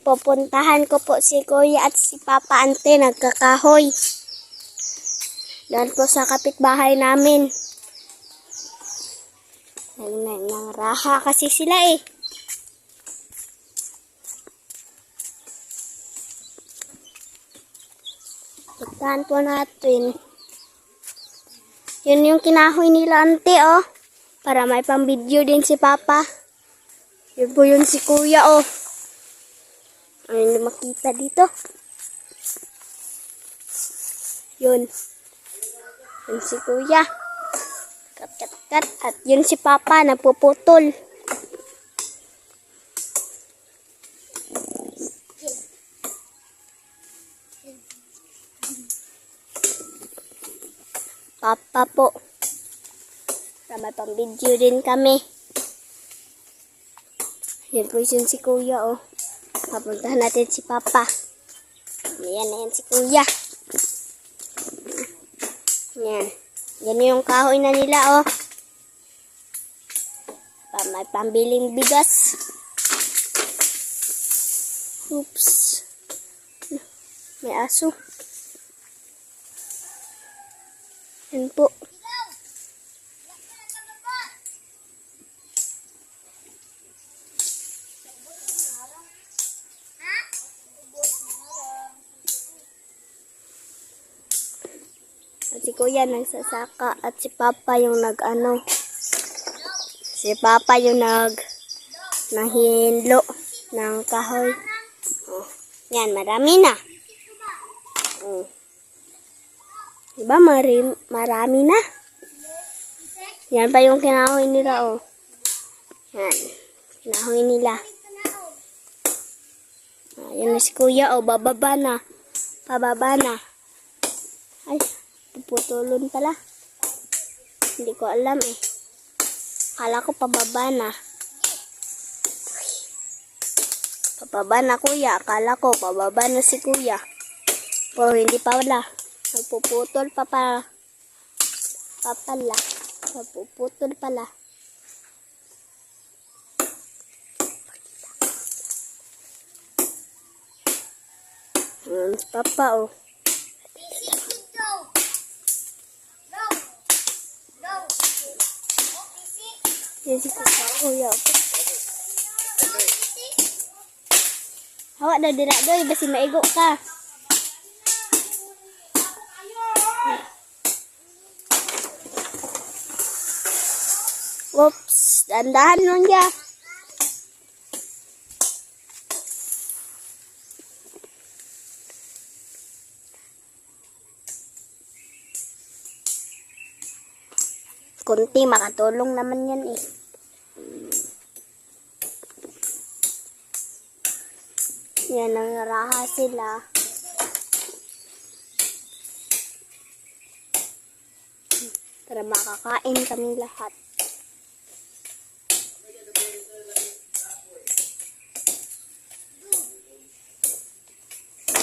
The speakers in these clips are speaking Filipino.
Pupuntahan ko po si Kuya at si Papa Ante, nagkakahoy. Doon po sa kapitbahay namin. Nang raha kasi sila eh. Puntahan po natin. Yun yung kinahoy nila Ante oh. Para may pang video din si Papa. Yun po yun si Kuya oh. Ayun makita dito. Yun. Yun si Kuya. Kat. At yun si Papa nagpuputol. Papa po. Para may pang video din kami. Yan po yun si Kuya oh. Papuntahan natin si Papa. Ayan na yan si Kuya. Yan. Yan yung kahoy na nila oh. May pambiling bigas. Oops. May aso. Yan po. At si Kuya nagsasaka at si Papa yung nag-ano. Si Papa yung nahinlo ng kahoy. Oh, yan, marami na. Oh. Diba marami na? Yan pa yung kinahoy nila oh. Yan, kinahoy nila. Yan na si Kuya oh, bababa na. Pababa na. Ay, puputulon pala. Hindi ko alam eh. Akala ko pababa na. Pababa na Kuya. Akala ko pababa na si Kuya. Pero hindi pa wala. Nagpuputol pa pala. Nagpuputol pala. Papa oh. Yan si Kuya. Hawa na dira doy basi maigo ka. Oops, dandahan nun ya. Kunti makatulong naman yan eh. Yan ang raha sila. Para makakain kami lahat.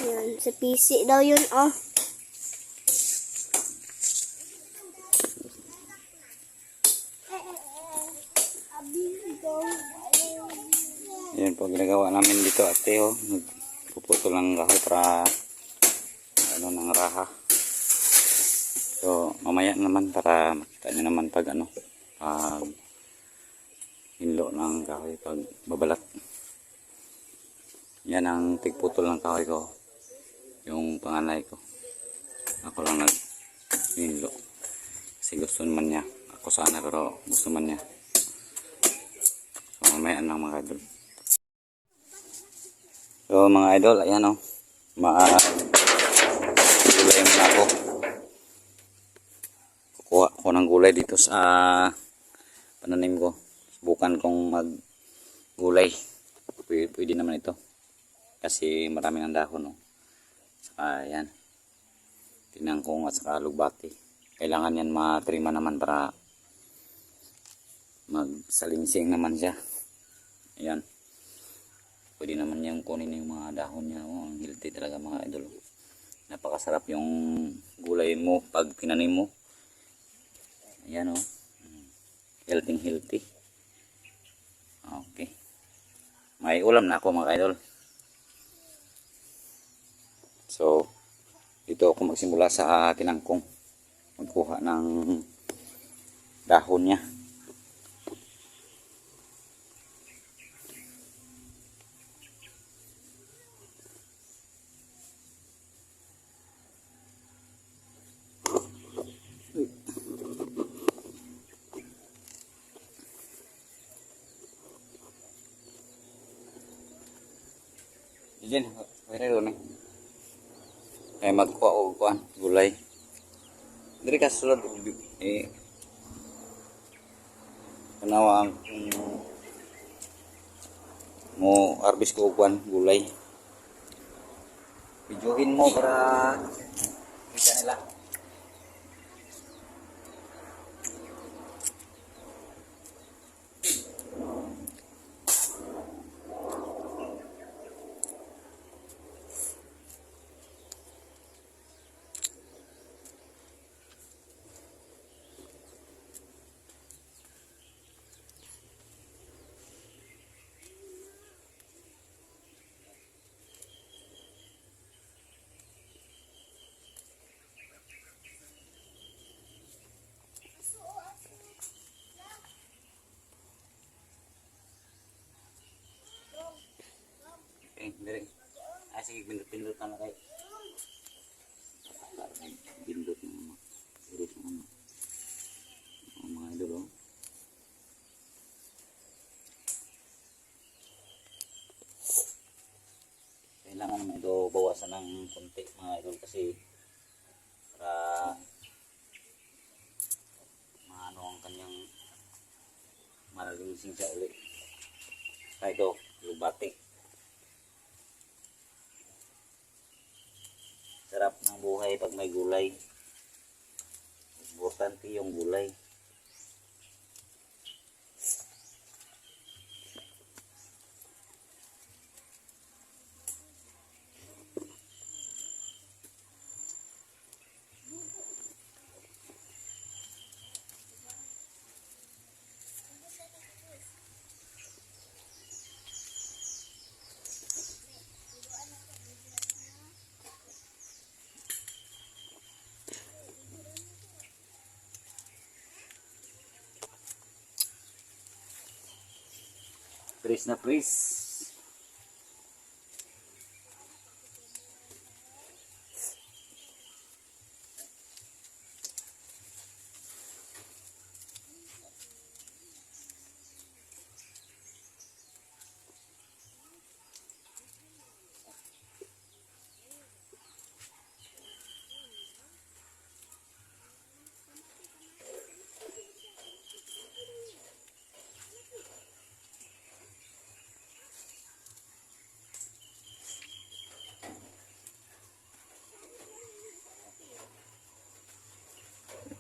Yan, sa PC daw yun oh. Yan po ginagawa namin dito ate oh. Puputol ng kahoy para ano ng raha. So mamaya naman para makita nyo naman pag ano pag hinlo ng kahoy pag babalat. Yan ang tigputol ng kahoy ko. Yung panganay ko. Ako lang nag-hinlo. Kasi gusto naman niya. Ako sana pero gusto man niya. So mamaya lang mga idol. So mga idol, ayan o. Gulay muna ako. Kukuha ako ng gulay dito sa pananim ko. Subukan kong mag-gulay. Pwede naman ito. Kasi marami ng dahon o. Saka yan. Tinangkong at saka lugbati. Kailangan yan matrima naman para magsalinsing naman siya. Ayan. Pwede naman yung kunin yung mga dahon niya. Oh, ang healthy talaga mga idol. Napakasarap yung gulay mo pag tinanim mo. Ayan o. Healthy. Okay. May ulam na ako mga idol. So, dito ako magsimula sa tinangkong. Magkuha ng dahon niya. Diyan, pwede doon eh. Ay magkuha o kuan, gulay. Diri ka sulod kanawang mo harvest ko og kuan gulay. Videohin mo para kita nila. Diri. Ay sige pindot-pindot na kay. Pindot na diri sa mga idol. Oh. Kailangan naman ito bawasan ng konti mga idol kasi para maano ang kanyang maralinsing siya ulit. Kaya ito, lubatik. Sarap ng buhay pag may gulay. Importante yung gulay. Freeze na freeze.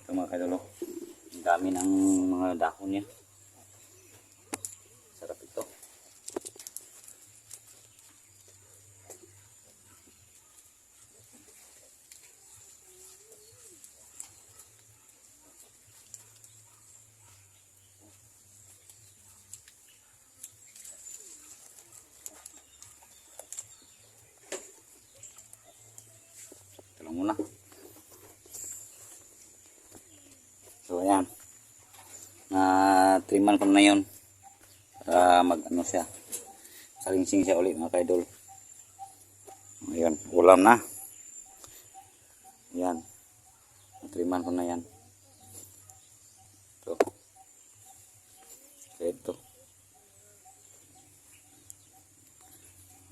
Ito mga kadolo. Ang dami ng mga dahon niya. Sarap ito. Ito lang muna. So ayan, na-triman ko na yun para mag-ano siya, salingsing siya ulit mga kaidol. Ayan, ulam na. Ayan, na-triman ko na yan. Ito. Ito.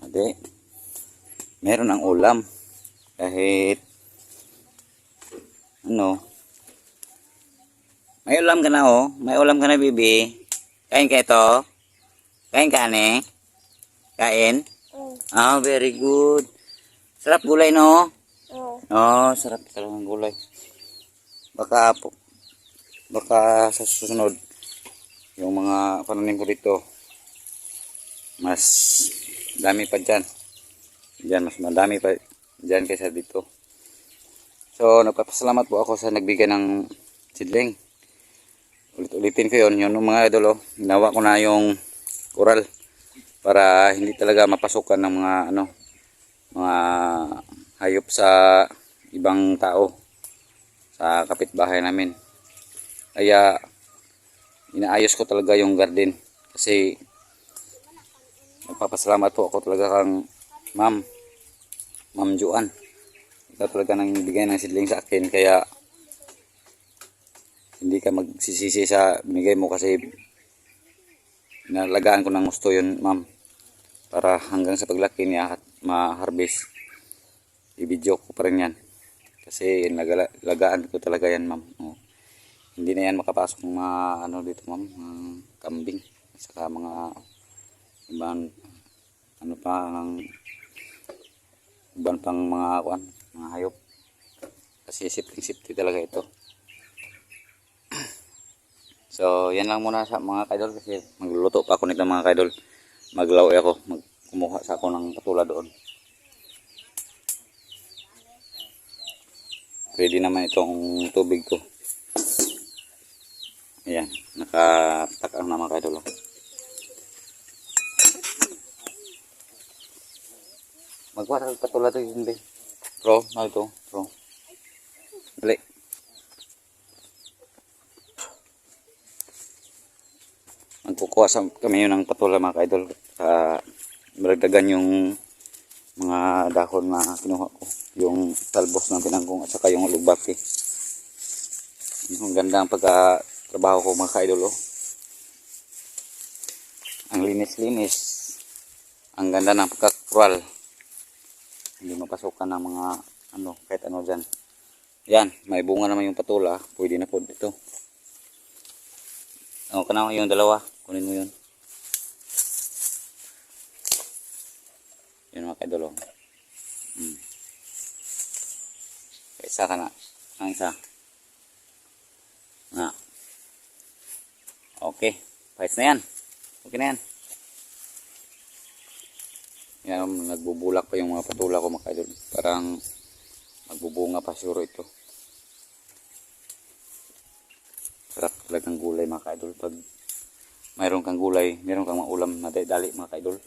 Ade, meron ang ulam kahit ano. May ulam ka na oh. May ulam ka na, bibi. Kain ka ito? Kain ka, ane? Kain? Ah, very good. Sarap gulay, no? Oh, sarap talaga ng gulay. Baka sa susunod, yung mga pananim ko dito, mas dami pa dyan. Diyan, mas madami pa dyan kaysa dito. So, nagpapasalamat po ako sa nagbigay ng seedling. Ulit-ulitin ko yun yung mga idol. Ginawa ko na yung coral para hindi talaga mapasukan ng mga mga hayop sa ibang tao sa kapitbahay namin. Kaya inaayos ko talaga yung garden kasi nagpapasalamat po ako talaga kang Ma'am Juan. Ikaw talaga nang bigay ng seedling sa akin, kaya hindi ka magsisisi sa binigay mo kasi nalagaan ko ng gusto yun, ma'am, para hanggang sa paglaki niya at ma-harvest i-video ko pa rin yan kasi lagaan ko talaga yan, ma'am. Hindi na yan makapasok ng mga ano dito, ma'am, mga kambing at saka mga ibang ano pa ng ibang pang mga kuan, mga hayop kasi safety talaga ito. So yan lang muna sa mga kaidol kasi magluluto pa ako nito mga kaidol. Maglawi ako, kumuha sa ako ng patula doon. Ready naman itong tubig ko. Ayan, nakatakang na mga kaidol. Magkuha sa patula ito yun, be. Pro, na ito, pro. Dali. Magkukuha sa kami yun ng patula mga kaidol. Maragdagan yung mga dahon na kinuha ko. Yung talbos ng pinanggong at saka yung lugbaki. Ang ganda ang pagkatrabaho ko mga kaidol. Oh. Ang linis-linis. Ang ganda ng pagkakrual. Hindi mapasukan ng mga ano, kahit ano dyan. Yan, may bunga naman yung patula. Pwede na po dito. O, kanang yung dalawa. Kunin mo yun. Yun mga kaidol. Isa ka na. Ang isa. Na. Okay. Pahit na yan. Okay na yan. Yan, nagbubulak pa yung mga patula ko mga kaidol. Parang magbubunga pa siguro ito. Sarap talagang gulay mga kaidol. Pag mayroon kang gulay, mayroon kang mga ulam na dali mga kaidol.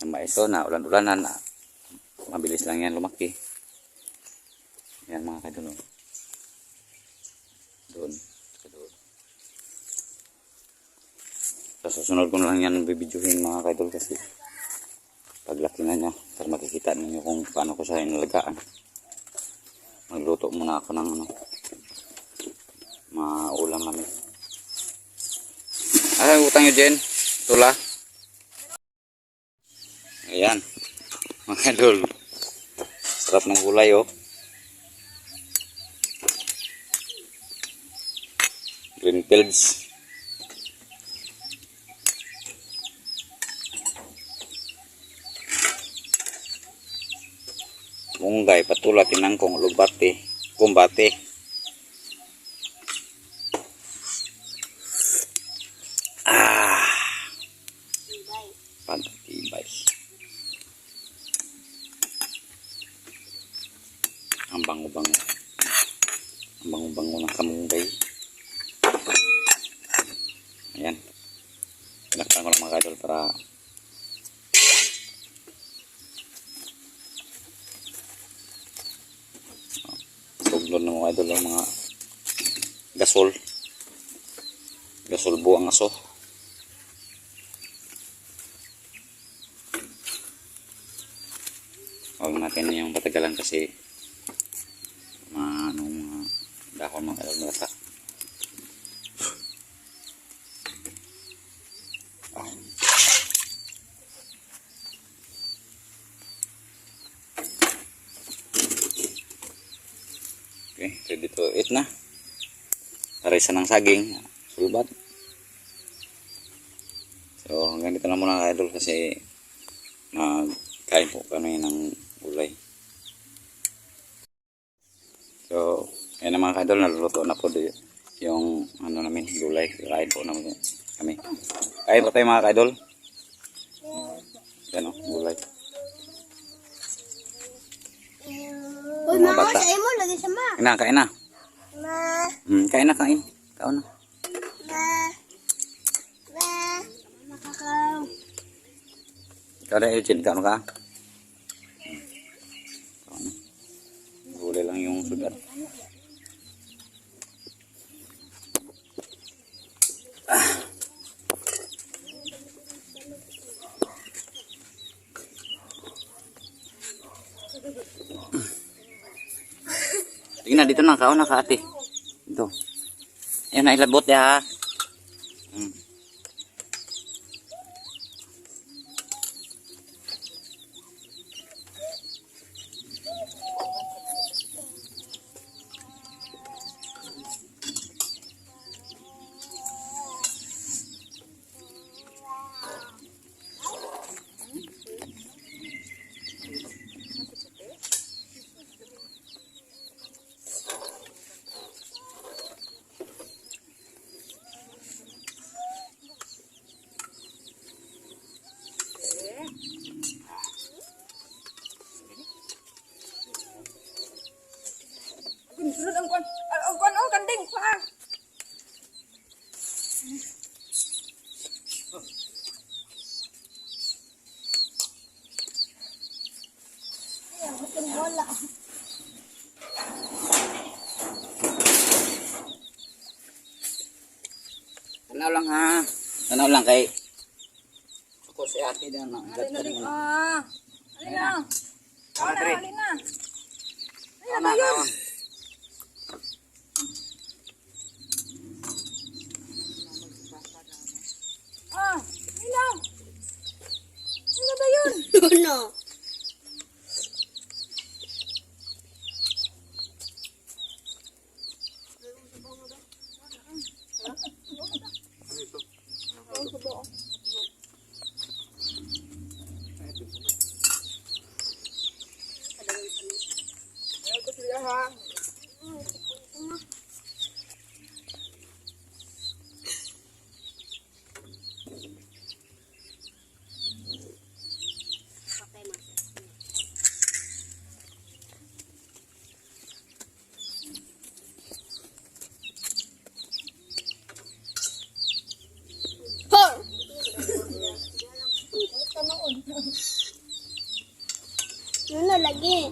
Yung mais ito na ulan-ulanan, mabilis lang yan lumaki. Yan mga kaidol. Doon. Sa susunod ko na lang yan bibidyohin mga kaidol kasi paglaki na niya para makikita ninyo kung paano ko siya inalagaan. Magluto muna ako ng ano, maulam namin. Ano utang nyo dyan? Tula? Ayan mga kaidol, sarap ng gulay oh. Green fields. Munggay, patula, tinangkong, lugbati, kumbate. Pagtibay. Ang bango-bango. Ang bango-bango ng kamunggay. Ayan. Pinaktan ko lang mga kaidol para tuglon ng mga idol ang mga gasol buang aso. Huwag natin yung patagalan kasi mga dahon mga idol malata. Okay, ready to eat na. Parisa ng saging, sulbat. So, hanggang dito na muna ka-idol kasi magkain po kami ng gulay. So, ayan na mga ka-idol, naluluto na po yung ano namin, gulay. Kain po namin kami. Kain po tayo mga ka-idol. Yan o, gulay. Uy, Mga ma, bata. sa'yo mo, lagi sa ma. Kain na, kain na. Ma, Kain na, kain. Kaon na. ma, ma. Nakaw. Ikaw na, Eugene, kano ka? Gulay lang yung sugat. Tingnan, dito na, kauna ka ate. Ito. Ayan na, ilabot ya. Sunod ang kwan. Ang kwan, oh, kanding. Pa. Ayan, makin bola. Tanaw lang ha. Tanaw lang kay. Ako si ate na. Alin na rin. Alin na. Tama, Dre. Alin na. Alin Tama, na yun. tama. Alin na. Alin na ba yun? No. Ito sila ha. Por. Ano lagi?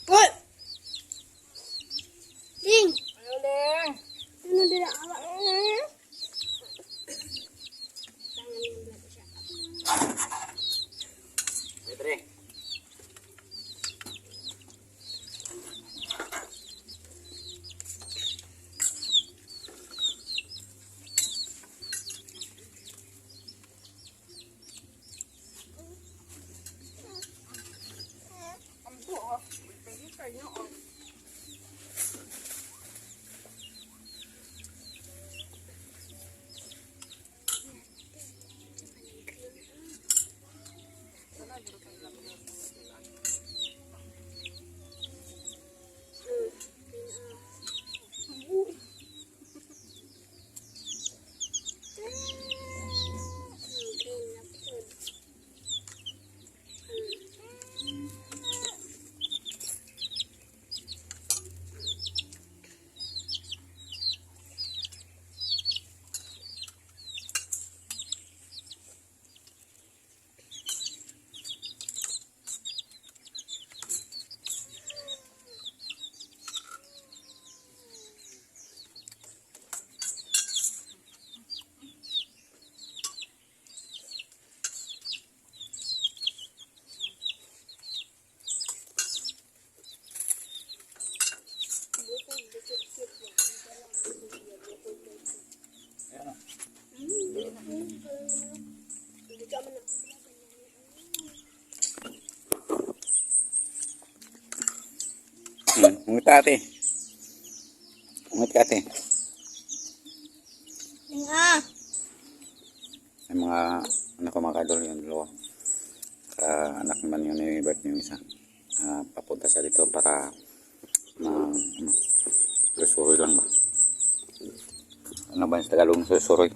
Por. Ding. Ayaw din. Ano dira awa? Dre. Ambo, oh. Pwede kayo, oh. Ngumit ka ate. Ngumit ka ate. Nga. May mga anak ko mga kadol, yung dalawa. Anak naman yun ni Bert yung isa. Papunta siya dito para susuroy lang ba? Ano ba yung sa Tagalog susuroy?